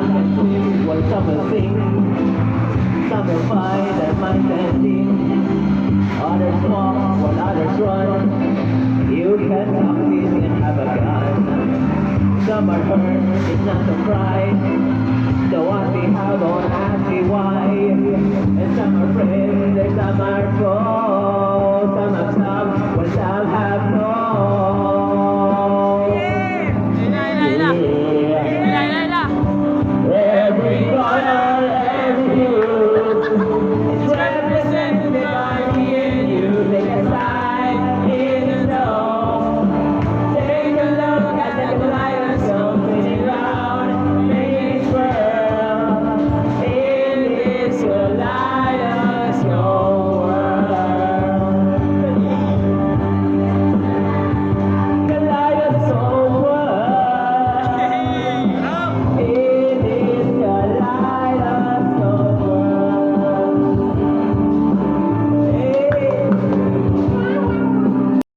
laugh and swim while some will sing. Some will fight and mind and sing. Others walk while others run. You can succeed and have a gun. Some are hurt, it's not surprise. Don't ask me how, don't ask me why. And some are brave, and some are bold.